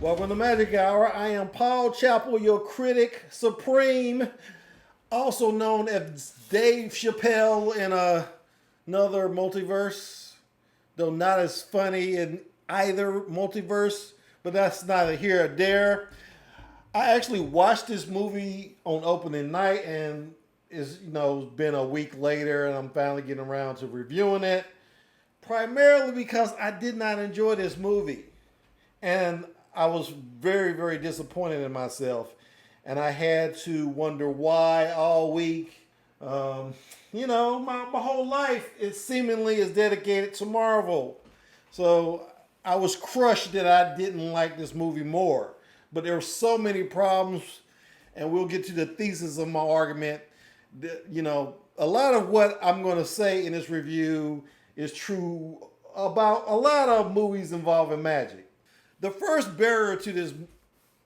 Welcome to Magic Hour. I am Paul Chappell, your critic supreme, also known as Dave Chappelle in another multiverse, though not as funny in either multiverse, but that's neither here or there. I actually watched this movie on opening night, and it's been a week later, and I'm finally getting around to reviewing it. Primarily because I did not enjoy this movie. And I was very, very disappointed in myself. And I had to wonder why all week. My whole life it seemingly is dedicated to Marvel. So I was crushed that I didn't like this movie more. But there were so many problems, and we'll get to the thesis of my argument. A lot of what I'm going to say in this review is true about a lot of movies involving magic. The first barrier to this,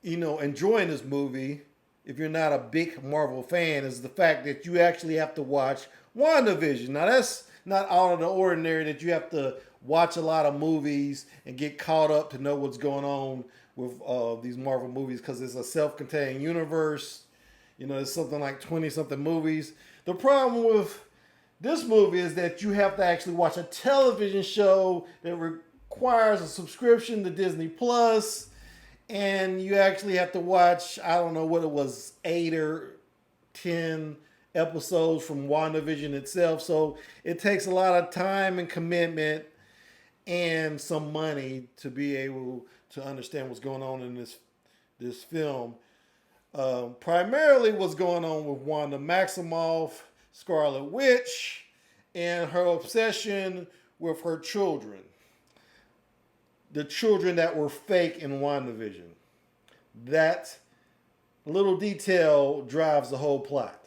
enjoying this movie, if you're not a big Marvel fan, is the fact that you actually have to watch WandaVision. Now, that's not out of the ordinary that you have to watch a lot of movies and get caught up to know what's going on with these Marvel movies because it's a self-contained universe. It's something like 20-something movies. The problem with this movie is that you have to actually watch a television show that requires a subscription to Disney Plus, and you actually have to watch, I don't know what it was, 8 or 10 episodes from WandaVision itself. So it takes a lot of time and commitment and some money to be able to understand what's going on in this film. Primarily what's going on with Wanda Maximoff, Scarlet Witch, and her obsession with her children. The children that were fake in WandaVision. That little detail drives the whole plot.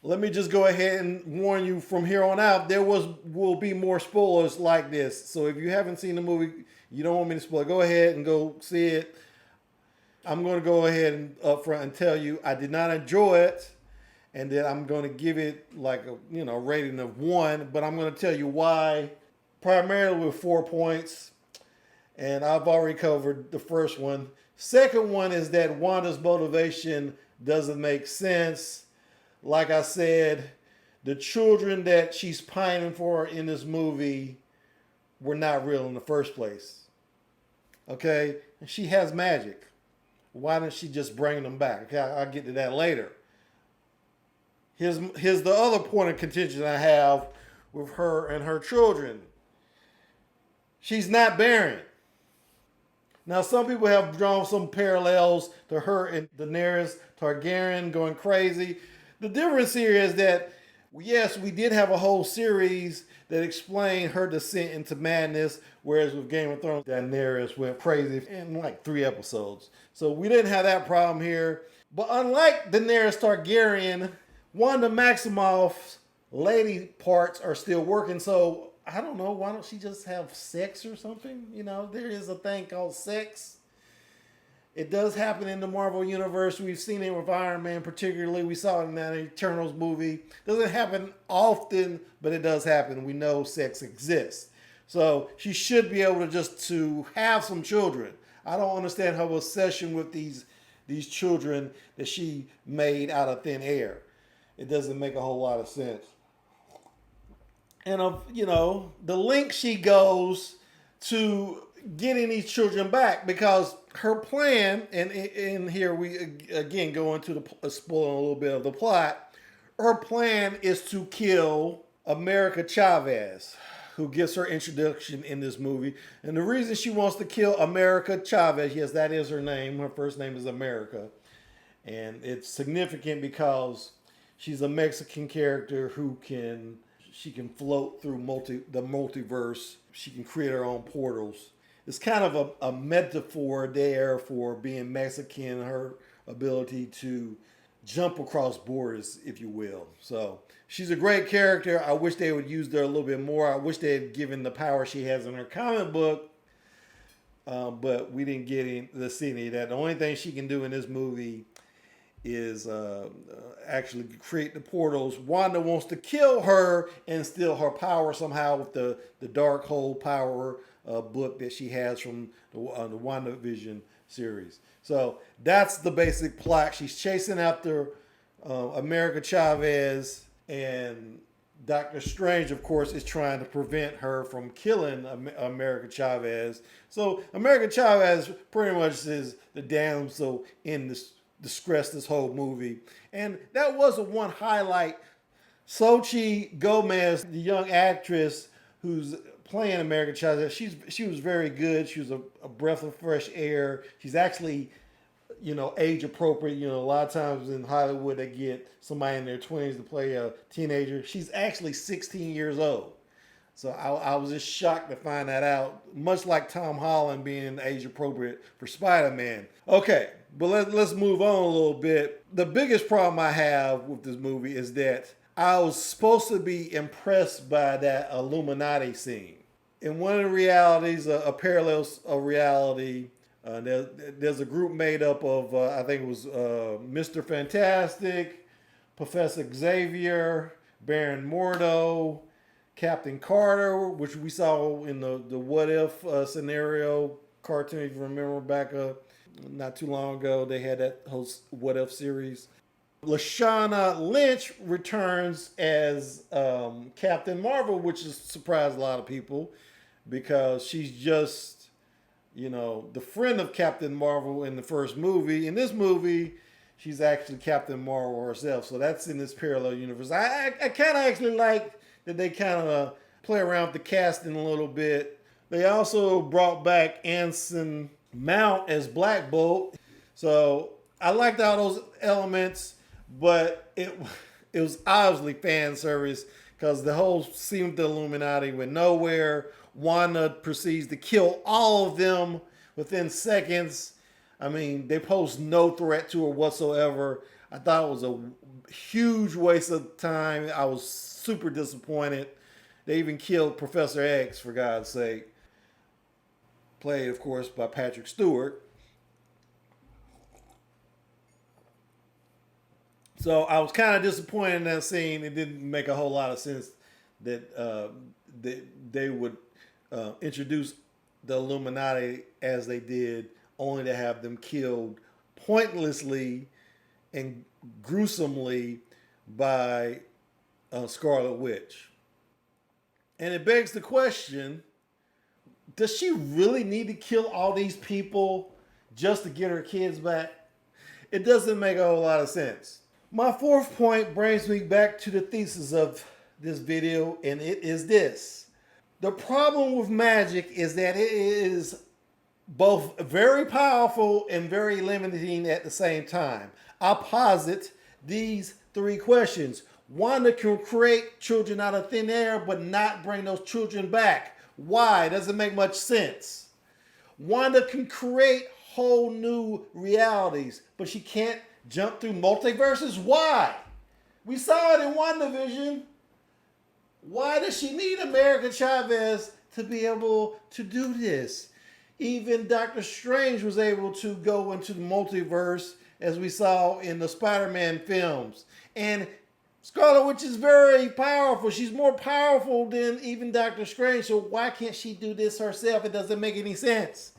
Let me just go ahead and warn you from here on out, there will be more spoilers like this. So if you haven't seen the movie, you don't want me to spoil, go ahead and go see it. I'm going to go ahead and up front and tell you I did not enjoy it, and that I'm going to give it like a rating of 1, but I'm going to tell you why, primarily with 4 points. And I've already covered the first one. Second one is that Wanda's motivation doesn't make sense. Like I said, the children that she's pining for in this movie were not real in the first place. Okay? And she has magic. Why didn't she just bring them back? Okay, I'll get to that later. Here's the other point of contention I have with her and her children. She's not barren. Now, some people have drawn some parallels to her and Daenerys Targaryen going crazy. The difference here is that, yes, we did have a whole series that explained her descent into madness, whereas with Game of Thrones, Daenerys went crazy in like 3 episodes. So we didn't have that problem here. But unlike Daenerys Targaryen, Wanda Maximoff's lady parts are still working, so I don't know, why don't she just have sex or something? There is a thing called sex. It does happen in the Marvel Universe. We've seen it with Iron Man particularly. We saw it in that Eternals movie. Doesn't happen often, but it does happen. We know sex exists. So she should be able to have some children. I don't understand her obsession with these children that she made out of thin air. It doesn't make a whole lot of sense. And the link she goes to getting these children back, because her plan, and here we again go into the spoiling a little bit of the plot. Her plan is to kill America Chavez, who gets her introduction in this movie. And the reason she wants to kill America Chavez, yes, that is her name. Her first name is America, and it's significant because she's a Mexican character who can float through the multiverse. She can create her own portals. It's kind of a metaphor there for being Mexican, her ability to jump across borders, if you will. So she's a great character. I wish they would use her a little bit more. I wish they had given the power she has in her comic book, but we didn't get to see any of that. The only thing she can do in this movie is actually create the portals. Wanda wants to kill her and steal her power somehow with the Dark Hole power book that she has from the WandaVision series. So that's the basic plot. She's chasing after America Chavez, and Doctor Strange, of course, is trying to prevent her from killing America Chavez. So America Chavez pretty much is the damsel in distress this whole movie. And that was one highlight. Xochitl Gomez, the young actress who's playing America Chavez, she was very good. She was a breath of fresh air. She's actually, age appropriate. A lot of times in Hollywood they get somebody in their 20s to play a teenager. She's actually 16 years old. So I was just shocked to find that out. Much like Tom Holland being age appropriate for Spider-Man. Okay, but let's move on a little bit. The biggest problem I have with this movie is that I was supposed to be impressed by that Illuminati scene. In one of the realities, a parallel of reality, there's a group made up of, I think it was Mr. Fantastic, Professor Xavier, Baron Mordo, Captain Carter, which we saw in the What If scenario cartoon, if you remember back not too long ago. They had that whole What If series. Lashana Lynch returns as Captain Marvel, which has surprised a lot of people because she's just, the friend of Captain Marvel in the first movie. In this movie, she's actually Captain Marvel herself. So that's in this parallel universe. I kind of actually like that they kind of play around with the casting a little bit. They also brought back Anson Mount as Black Bolt. So I liked all those elements. But it was obviously fan service because the whole scene with the Illuminati went nowhere. Wanda proceeds to kill all of them within seconds. I mean, they pose no threat to her whatsoever. I thought it was a huge waste of time. I was super disappointed. They even killed Professor X, for God's sake. Played, of course, by Patrick Stewart. So I was kind of disappointed in that scene. It didn't make a whole lot of sense that they would introduce the Illuminati as they did, only to have them killed pointlessly and gruesomely by Scarlet Witch. And it begs the question, does she really need to kill all these people just to get her kids back? It doesn't make a whole lot of sense. My fourth point brings me back to the thesis of this video, and it is this. The problem with magic is that it is both very powerful and very limiting at the same time. I posit these three questions. One, that can create children out of thin air, but not bring those children back. Why? It doesn't make much sense. Wanda can create whole new realities, but she can't jump through multiverses. Why? We saw it in WandaVision. Why does she need America Chavez to be able to do this? Even Doctor Strange was able to go into the multiverse, as we saw in the Spider-Man films. And Scarlet Witch is very powerful. She's more powerful than even Doctor Strange. So why can't she do this herself? It doesn't make any sense.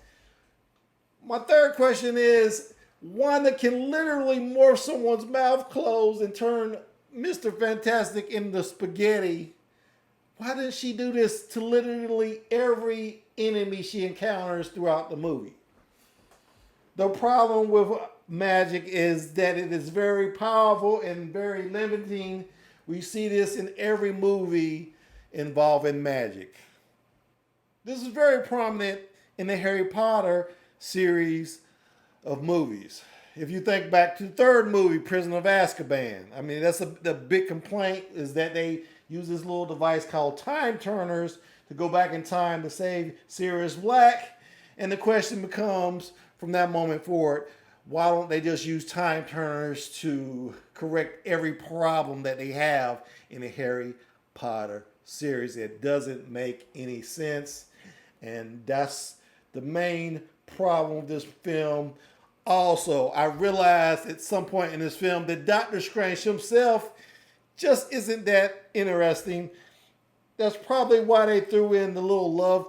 My third question is, Wanda can literally morph someone's mouth closed and turn Mr. Fantastic into spaghetti. Why didn't she do this to literally every enemy she encounters throughout the movie? The problem with magic is that it is very powerful and very limiting. We see this in every movie involving magic. This is very prominent in the Harry Potter series of movies. If you think back to the third movie, Prisoner of Azkaban, I mean, that's the big complaint is that they use this little device called time turners to go back in time to save Sirius Black. And the question becomes, from that moment forward, why don't they just use time turners to correct every problem that they have in the Harry Potter series? It doesn't make any sense. And that's the main problem with this film. Also, I realized at some point in this film that Doctor Strange himself just isn't that interesting. That's probably why they threw in the little love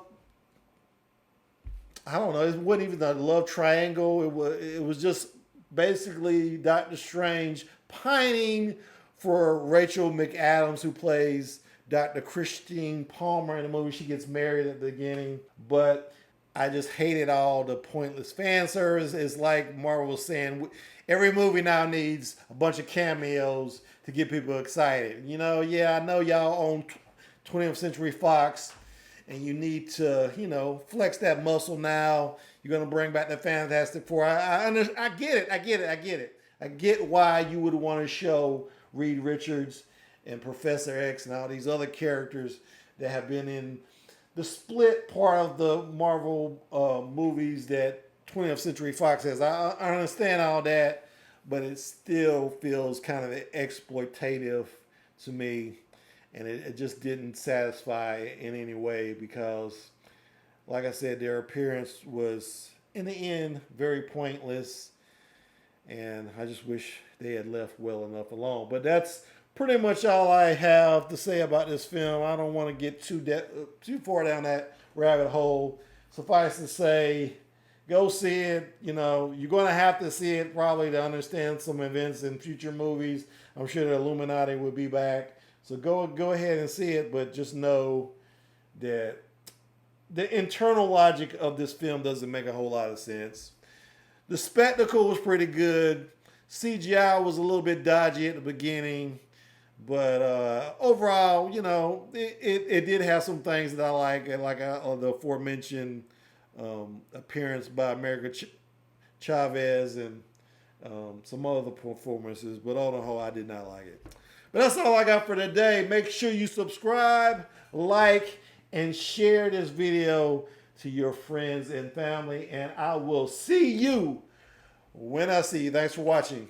I don't know. It wasn't even a love triangle. It was just basically Doctor Strange pining for Rachel McAdams, who plays Dr. Christine Palmer in the movie. She gets married at the beginning, but I just hated all the pointless fan service. It's like Marvel was saying, every movie now needs a bunch of cameos to get people excited. Yeah, I know y'all own 20th Century Fox, and you need to, flex that muscle now. You're gonna bring back the Fantastic Four. I get it. I get why you would want to show Reed Richards and Professor X and all these other characters that have been in the split part of the Marvel movies that 20th Century Fox has. I understand all that, but it still feels kind of exploitative to me, and it just didn't satisfy in any way because, like I said, their appearance was, in the end, very pointless, and I just wish they had left well enough alone. But that's pretty much all I have to say about this film. I don't want to get too far down that rabbit hole. Suffice to say, go see it. You're going to have to see it probably to understand some events in future movies. I'm sure the Illuminati will be back. So go ahead and see it, but just know that the internal logic of this film doesn't make a whole lot of sense. The spectacle was pretty good. CGI was a little bit dodgy at the beginning. But overall, it did have some things that I like the aforementioned appearance by America Chavez and some other performances. But on the whole, I did not like it. But that's all I got for today. Make sure you subscribe, like, and share this video to your friends and family. And I will see you when I see you. Thanks for watching.